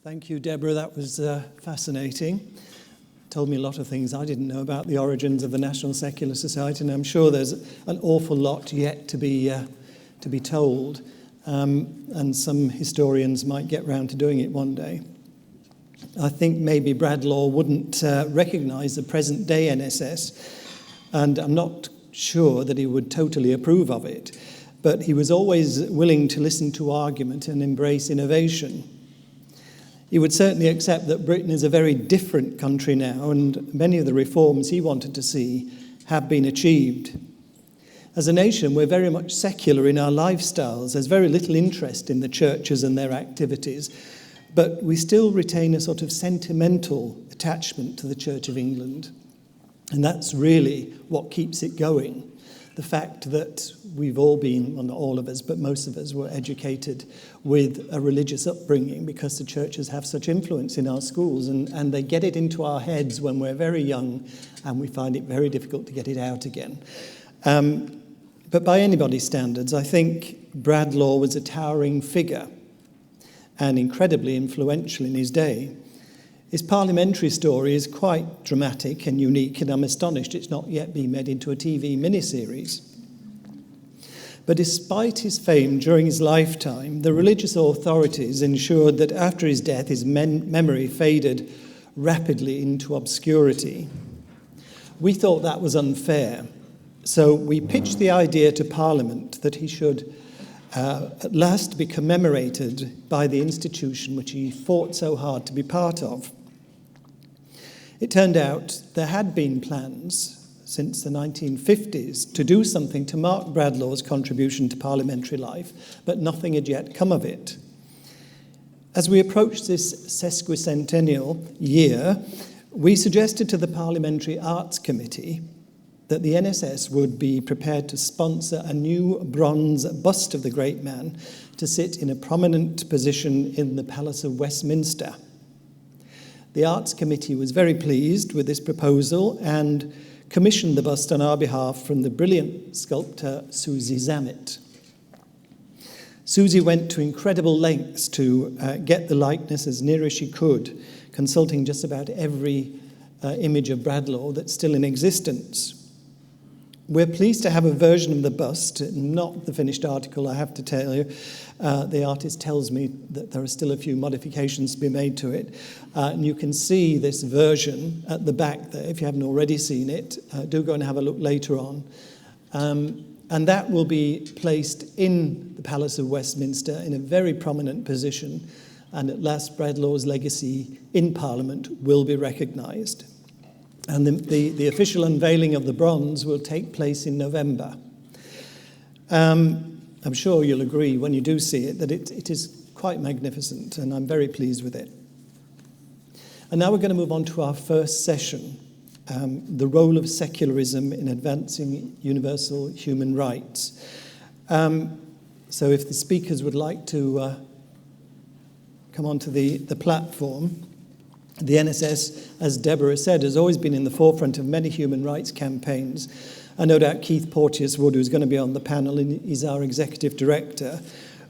Thank you, Deborah. That was fascinating. Told me a lot of things I didn't know about the origins of the National Secular Society, and I'm sure there's an awful lot yet to be told, and some historians might get round to doing it one day. I think maybe Bradlaugh wouldn't recognise the present-day NSS, and I'm not sure that he would totally approve of it, but he was always willing to listen to argument and embrace innovation. He would certainly accept that Britain is a very different country now, and many of the reforms he wanted to see have been achieved. As a nation, we're very much secular in our lifestyles. There's very little interest in the churches and their activities, but we still retain a sort of sentimental attachment to the Church of England. And that's really what keeps it going. The fact that we've all been, well, not all of us, but most of us were educated with a religious upbringing because the churches have such influence in our schools, and they get it into our heads when we're very young, and we find it very difficult to get it out again. But by anybody's standards, I think Bradlaugh was a towering figure and incredibly influential in his day. His parliamentary story is quite dramatic and unique, and I'm astonished it's not yet been made into a TV miniseries. But despite his fame during his lifetime, the religious authorities ensured that after his death, his memory faded rapidly into obscurity. We thought that was unfair, so we pitched the idea to Parliament that he should at last be commemorated by the institution which he fought so hard to be part of. It turned out there had been plans since the 1950s to do something to mark Bradlaugh's contribution to parliamentary life, but nothing had yet come of it. As we approached this sesquicentennial year, we suggested to the Parliamentary Arts Committee that the NSS would be prepared to sponsor a new bronze bust of the great man to sit in a prominent position in the Palace of Westminster. The Arts Committee was very pleased with this proposal and commissioned the bust on our behalf from the brilliant sculptor Susie Zammit. Susie went to incredible lengths to get the likeness as near as she could, consulting just about every image of Bradlaugh that's still in existence. We're pleased to have a version of the bust, not the finished article, I have to tell you. The artist tells me that there are still a few modifications to be made to it. And you can see this version at the back there. If you haven't already seen it, do go and have a look later on. And that will be placed in the Palace of Westminster in a very prominent position. And at last, Bradlaugh's legacy in Parliament will be recognised. And the official unveiling of the bronze will take place in November. I'm sure you'll agree when you do see it that it is quite magnificent, and I'm very pleased with it. And now we're going to move on to our first session, the role of secularism in advancing universal human rights. So if the speakers would like to come onto the platform. The NSS, as Deborah said, has always been in the forefront of many human rights campaigns. And no doubt Keith Porteous-Wood, who's going to be on the panel, and he's our executive director,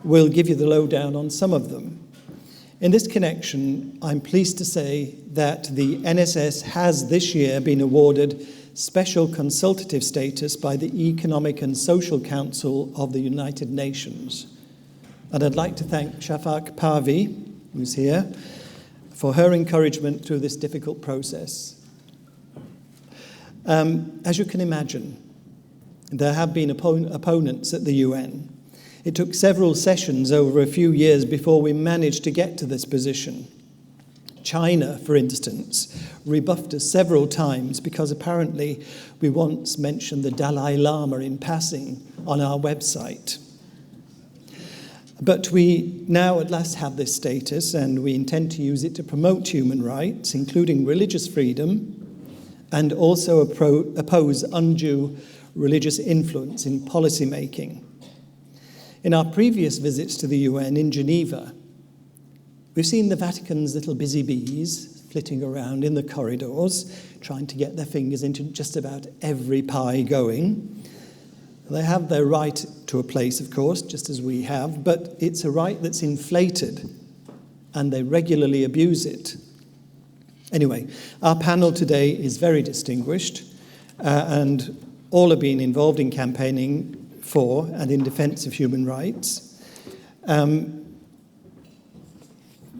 will give you the lowdown on some of them. In this connection, I'm pleased to say that the NSS has this year been awarded special consultative status by the Economic and Social Council of the United Nations. And I'd like to thank Shafak Parvi, who's here, for her encouragement through this difficult process. As you can imagine, there have been opponents at the UN. It took several sessions over a few years before we managed to get to this position. China, for instance, rebuffed us several times because apparently we once mentioned the Dalai Lama in passing on our website. But we now at last have this status, and we intend to use it to promote human rights, including religious freedom, and also oppose undue religious influence in policy making. In our previous visits to the UN in Geneva, we've seen the Vatican's little busy bees flitting around in the corridors, trying to get their fingers into just about every pie going. They have their right to a place, of course, just as we have, but it's a right that's inflated and they regularly abuse it. Anyway, our panel today is very distinguished, and all have been involved in campaigning for and in defence of human rights.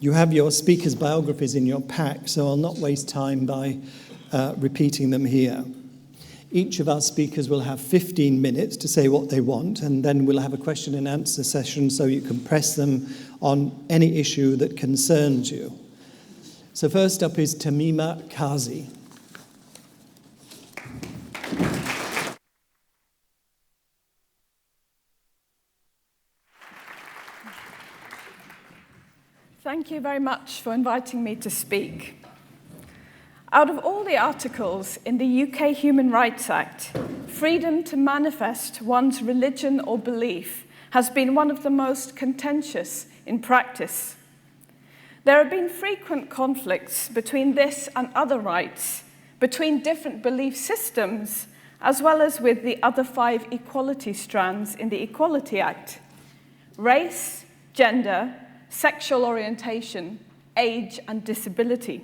You have your speakers' biographies in your pack, so I'll not waste time by repeating them here. Each of our speakers will have 15 minutes to say what they want, and then we'll have a question and answer session so you can press them on any issue that concerns you. So first up is Tehmina Kazi. Thank you very much for inviting me to speak. Out of all the articles in the UK Human Rights Act, freedom to manifest one's religion or belief has been one of the most contentious in practice. There have been frequent conflicts between this and other rights, between different belief systems, as well as with the other 5 equality strands in the Equality Act: race, gender, sexual orientation, age, and disability.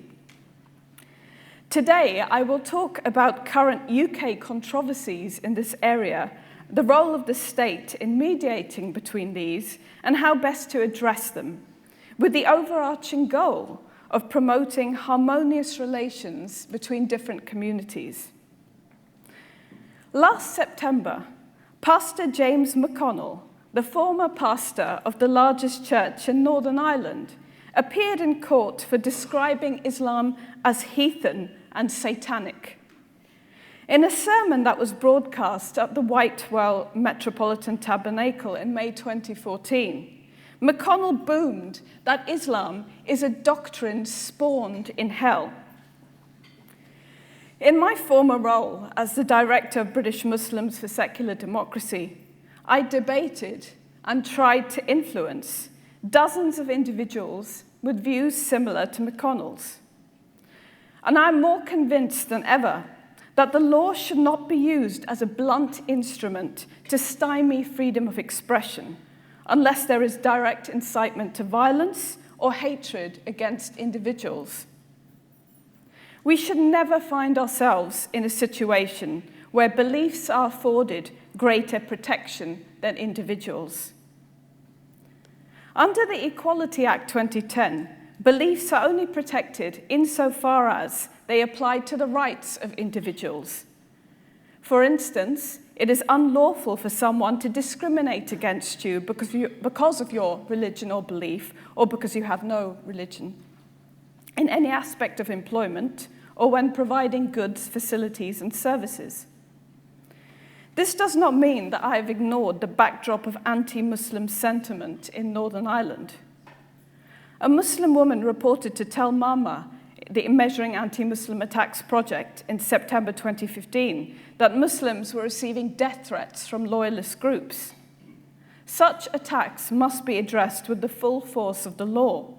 Today, I will talk about current UK controversies in this area, the role of the state in mediating between these, and how best to address them, with the overarching goal of promoting harmonious relations between different communities. Last September, Pastor James McConnell, the former pastor of the largest church in Northern Ireland, appeared in court for describing Islam as heathen and satanic. In a sermon that was broadcast at the Whitewell Metropolitan Tabernacle in May 2014, McConnell boomed that Islam is a doctrine spawned in hell. In my former role as the director of British Muslims for Secular Democracy, I debated and tried to influence dozens of individuals with views similar to McConnell's. And I'm more convinced than ever that the law should not be used as a blunt instrument to stymie freedom of expression unless there is direct incitement to violence or hatred against individuals. We should never find ourselves in a situation where beliefs are afforded greater protection than individuals. Under the Equality Act 2010, beliefs are only protected insofar as they apply to the rights of individuals. For instance, it is unlawful for someone to discriminate against you because of your religion or belief, or because you have no religion, in any aspect of employment, or when providing goods, facilities, and services. This does not mean that I have ignored the backdrop of anti-Muslim sentiment in Northern Ireland. A Muslim woman reported to Tell Mama, the Measuring Anti-Muslim Attacks project, in September 2015, that Muslims were receiving death threats from loyalist groups. Such attacks must be addressed with the full force of the law.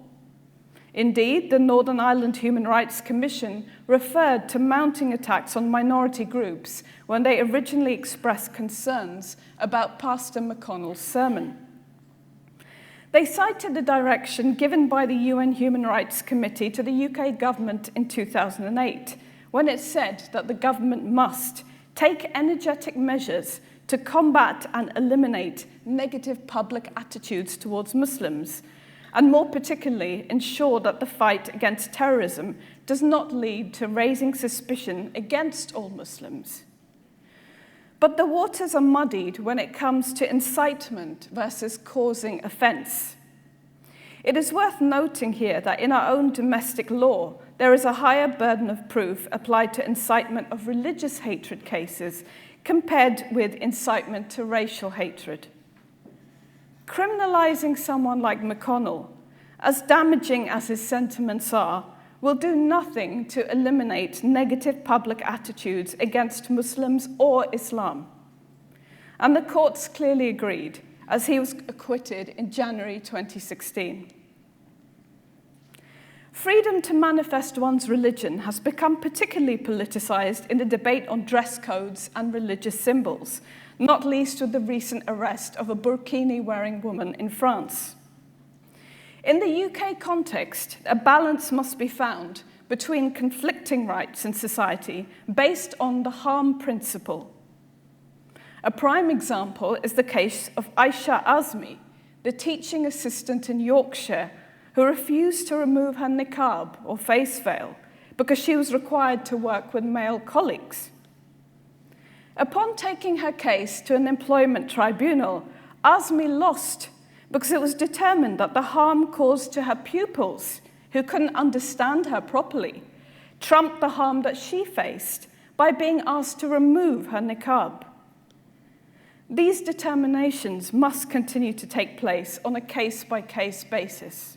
Indeed, the Northern Ireland Human Rights Commission referred to mounting attacks on minority groups when they originally expressed concerns about Pastor McConnell's sermon. They cited the direction given by the UN Human Rights Committee to the UK government in 2008, when it said that the government must take energetic measures to combat and eliminate negative public attitudes towards Muslims, and more particularly ensure that the fight against terrorism does not lead to raising suspicion against all Muslims. But the waters are muddied when it comes to incitement versus causing offence. It is worth noting here that in our own domestic law, there is a higher burden of proof applied to incitement of religious hatred cases compared with incitement to racial hatred. Criminalising someone like McConnell, as damaging as his sentiments are, will do nothing to eliminate negative public attitudes against Muslims or Islam. And the courts clearly agreed, as he was acquitted in January 2016. Freedom to manifest one's religion has become particularly politicised in the debate on dress codes and religious symbols, not least with the recent arrest of a burkini-wearing woman in France. In the UK context, a balance must be found between conflicting rights in society based on the harm principle. A prime example is the case of Aisha Azmi, the teaching assistant in Yorkshire who refused to remove her niqab or face veil because she was required to work with male colleagues. Upon taking her case to an employment tribunal, Azmi lost because it was determined that the harm caused to her pupils, who couldn't understand her properly, trumped the harm that she faced by being asked to remove her niqab. These determinations must continue to take place on a case-by-case basis.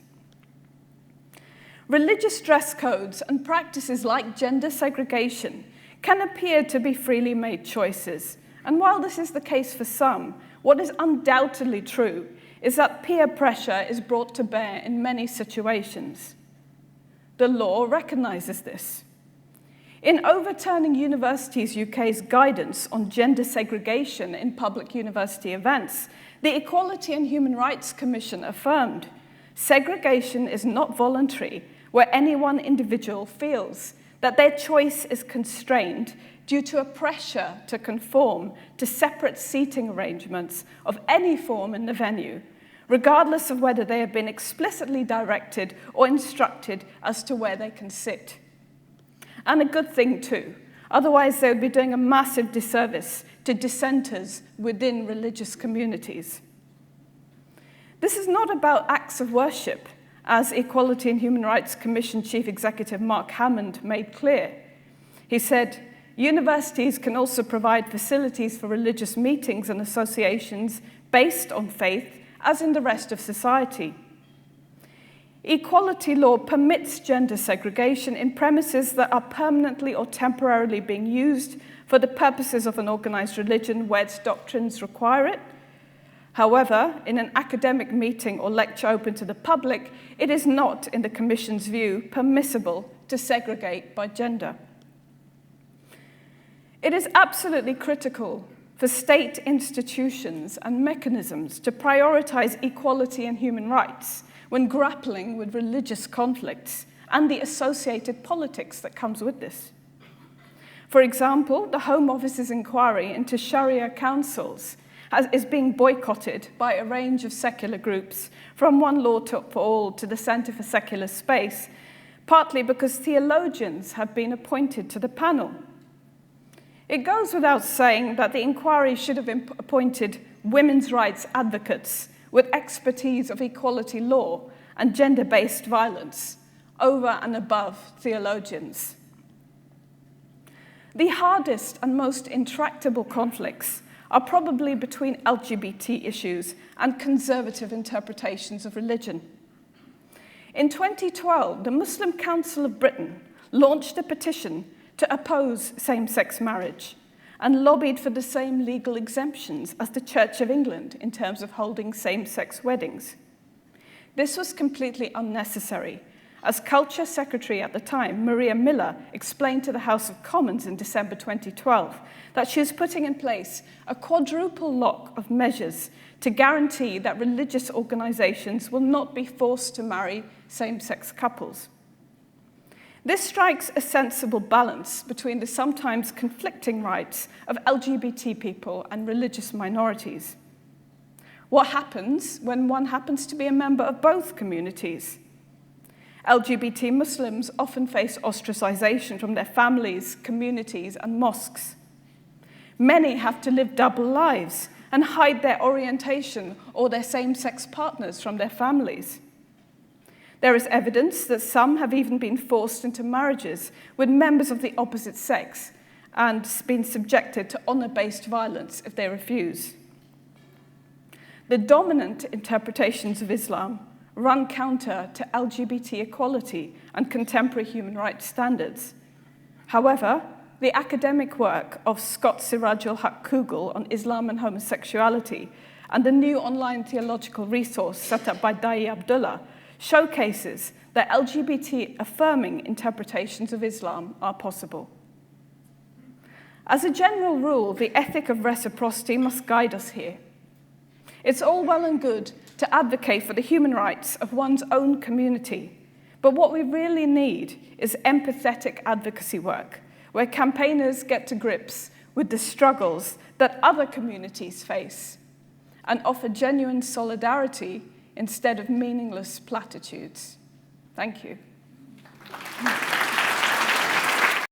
Religious dress codes and practices like gender segregation can appear to be freely made choices, and while this is the case for some, what is undoubtedly true is that peer pressure is brought to bear in many situations. The law recognises this. In overturning Universities UK's guidance on gender segregation in public university events, the Equality and Human Rights Commission affirmed, segregation is not voluntary where any one individual feels that their choice is constrained due to a pressure to conform to separate seating arrangements of any form in the venue, regardless of whether they have been explicitly directed or instructed as to where they can sit. And a good thing too, otherwise they would be doing a massive disservice to dissenters within religious communities. This is not about acts of worship, as Equality and Human Rights Commission Chief Executive Mark Hammond made clear. He said, universities can also provide facilities for religious meetings and associations based on faith, as in the rest of society. Equality law permits gender segregation in premises that are permanently or temporarily being used for the purposes of an organized religion where its doctrines require it. However, in an academic meeting or lecture open to the public, it is not, in the Commission's view, permissible to segregate by gender. It is absolutely critical for state institutions and mechanisms to prioritize equality and human rights when grappling with religious conflicts and the associated politics that comes with this. For example, the Home Office's inquiry into Sharia councils is being boycotted by a range of secular groups, from One Law for All to the Centre for Secular Space, partly because theologians have been appointed to the panel. It goes without saying that the inquiry should have appointed women's rights advocates with expertise of equality law and gender-based violence, over and above theologians. The hardest and most intractable conflicts are probably between LGBT issues and conservative interpretations of religion. In 2012, the Muslim Council of Britain launched a petition to oppose same-sex marriage and lobbied for the same legal exemptions as the Church of England in terms of holding same-sex weddings. This was completely unnecessary, as Culture Secretary at the time, Maria Miller, explained to the House of Commons in December 2012 that she was putting in place a quadruple lock of measures to guarantee that religious organisations will not be forced to marry same-sex couples. This strikes a sensible balance between the sometimes conflicting rights of LGBT people and religious minorities. What happens when one happens to be a member of both communities? LGBT Muslims often face ostracization from their families, communities, and mosques. Many have to live double lives and hide their orientation or their same-sex partners from their families. There is evidence that some have even been forced into marriages with members of the opposite sex and been subjected to honor-based violence if they refuse. The dominant interpretations of Islam run counter to LGBT equality and contemporary human rights standards. However, the academic work of Scott Sirajul Haq Kugel on Islam and homosexuality and the new online theological resource set up by Dai Abdullah showcases that LGBT-affirming interpretations of Islam are possible. As a general rule, the ethic of reciprocity must guide us here. It's all well and good to to advocate for the human rights of one's own community. But what we really need is empathetic advocacy work, where campaigners get to grips with the struggles that other communities face and offer genuine solidarity instead of meaningless platitudes. Thank you.